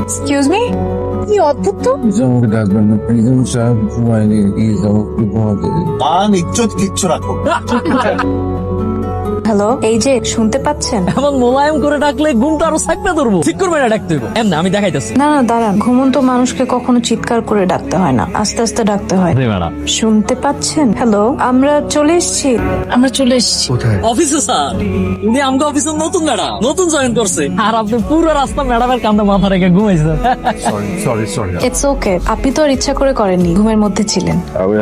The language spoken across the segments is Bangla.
এক্সকিউজ মি, কি অদ্ভুত তো। আমাকে ডাকবেন না প্লিজ, আমি সাহেব ঘুমাইনি, প্লিজ আমাকে ঘুমাতে দিন। মান ইজ্জত কিচ্ছু রাখো। হ্যালো, এই যে শুনতে পাচ্ছেন? এমন মোলায়েম করে ডাকলে ঘুমটা আরো থাকবে ধরবো। ঠিক করবে না ডাকতে হইব। এমনি আমি দেখাইতেছি। না না দাঁড়ান, ঘুমন্ত মানুষকে কখনো চিৎকার করে ডাকতে হয় না, আস্তে আস্তে ডাকতে হয়। ম্যাডাম শুনতে পাচ্ছেন? হ্যালো, আমরা চলে এসেছি। কোথায়? অফিসে স্যার, উনি আমাকে অফিসের নতুন ম্যাডাম, নতুন জয়েন করছে। আর আপনি পুরো রাস্তা ম্যাডামের কান্দে মাথা রেখে ঘুমাইছেন। সরি ইটস ওকে, আপনি তো আর ইচ্ছা করে করেননি, ঘুমের মধ্যে ছিলেন।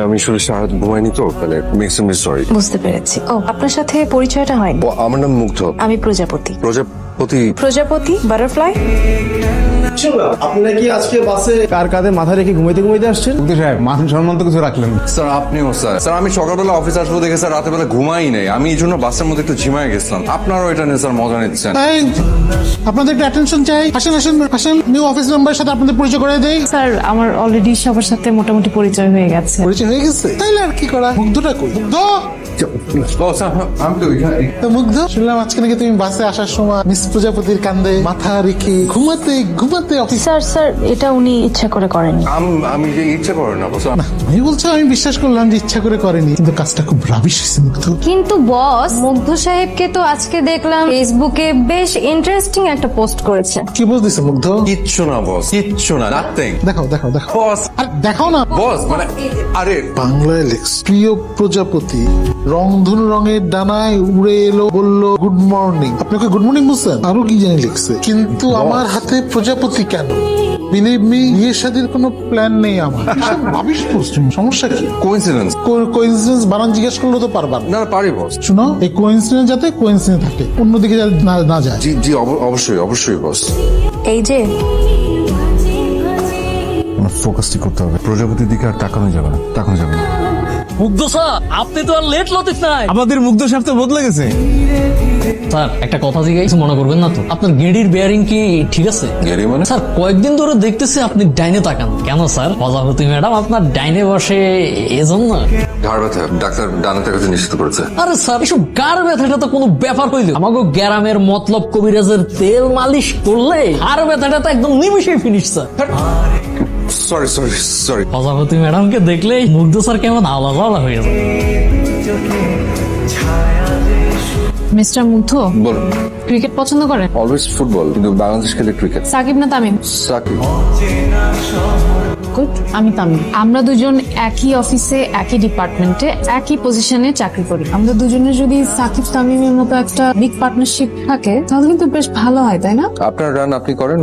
আমি শুধু সারাত ঘুমাইনি তো, মানে মেক্স মি সরি। বুঝতে পেরেছি। ও, আপনার সাথে পরিচয়টা হয়নি। আমার নাম মুগ্ধ। আমি প্রজাপতি। প্রজাপতি বাটারফ্লাই। আপনি নাকি আজকে বাসে কার কাঁধে মাথা রেখে ঘুমাইতে ঘুমাইতে আসছেন? সাহেব মান সম্মান তো কিছু রাখলেন না। স্যার, আপনিও স্যার আমি সকালবেলা অফিস আসবো দেখে স্যার রাতের বেলা ঘুমাই নাই, আমি এই জন্য বাসের মধ্যে একটু ঝিমায় গেছিলাম। আপনারও এটা নিয়ে স্যার মজা নিচ্ছেন। আপনাদের একটু অ্যাটেনশন চাই। আসেন আসেন আসেন, নিউ অফিস মেম্বারের সাথে আপনাদের পরিচয় করে দেই। স্যার, আমার অলরেডি সবার সাথে মোটামুটি পরিচয় হয়ে গেছে। পরিচয় হয়ে গেছে, তাইলে আর কি করা। মুগ্ধটা কই? মুগ্ধ, ও স্যার, আমি তো এখানে। তো মুগ্ধ, শুনলাম আজকে নাকি তুমি বাসে আসার সময় মিস প্রজাপতির কান্দে মাথা রেখে ঘুমাতে ঘুমাতে অফিস। স্যার এটা উনি ইচ্ছা করে করেননি। আমি যে ইচ্ছা করে না বস। আমি বলছো, আমি বিশ্বাস করলাম যে ইচ্ছা করে করেনি, কিন্তু কাজটা খুব রাবিশ হয়েছে মুগ্ধ। কিন্তু বস, মুগ্ধ সাহেবকে তো আজকে দেখলাম ফেসবুকে বেশ ইন্টারেস্টিং একটা পোস্ট করেছে। কি বল দিছে মুগ্ধ? কিচ্ছু না বস, কিচ্ছু না, নাথিং। দেখাও দেখাও দেখাও। বস, আর দেখাও না বস মানে আরে বাংলায় লেখস, প্রিয় প্রজাপতি রংধনু রঙের ডানায় উড়ে এলো, বলল গুড মর্নিং। আপনাকে গুড মর্নিং বলছেন, আরো কি জানি লিখছে। কিন্তু আমার হাতে প্রজাপতি কেন? বিলিভ মি, বিয়ে শাদীর কোনো প্ল্যান নেই আমার। ভাবিস পোস্ট, সমস্যা কি? কোইন্সিডেন্স। কোইন্সিডেন্স বানান জিজ্ঞেস করলে তো পারবা না। না পারি বস। শুনো, এই কোইন্সিডেন্স যাতে কোইন্সিডেন্স থাকে, অন্যদিকে যাতে না যায়। জি জি, অবশ্যই অবশ্যই বস। এই যে ফোকাসটি করতে হবে, প্রজাপতির দিকে আর তাকানো যাবে না, তাকানো যাবে না। মুগ্ধ স্যার, আপনি তো আর লেট লতিফ নাই। আমাদের মুগ্ধ সাহেব তো বদলে গেছে। স্যার একটা কথা জিজ্ঞাসা, কিছু মনে করবেন না তো? আপনার গেড়ির বেয়ারিং কি ঠিক আছে? গেরি মানে? স্যার কয়েকদিন ধরে দেখতেছি আপনি ডাইনে তাকান কেন স্যার? প্রজাপতি ম্যাডাম আপনার ডাইনে বসে এজন্য? ঘাড় ব্যথা, ডাক্তার ডানে তাকাতে নিশ্চিত করেছে। আরে স্যার, এসব গার ব্যথাটা তো কোনো ব্যাপার হইলো? আমাকে গ্যারামের মতলব কবিরাজের তেল মালিশ করলে আর ব্যথাটা তো একদম নিমিশেই finish sir. Sorry sorry sorry. Prajapati ম্যাডামকে দেখলে মুগ্ধ স্যার কেমন আলাদা আলাদা হয়ে যায়। মিস্টার মুগ্ধ, বলুন। ক্রিকেট পছন্দ করেন? অলওয়েজ ফুটবল, কিন্তু বাংলাদেশ খেলে ক্রিকেট। সাকিব না তামিম? সাকিব। গুড, আমি তামিম। আমরা দুজন একই অফিসে, একই ডিপার্টমেন্টে, একই পজিশনে চাকরি করি। আমরা দুজনের যদি সাকিব তামিমের মতো একটা বিগ পার্টনারশিপ থাকে তাহলে কিন্তু বেশ ভালো হয়, তাই না? আপনার রান আপনি করেন,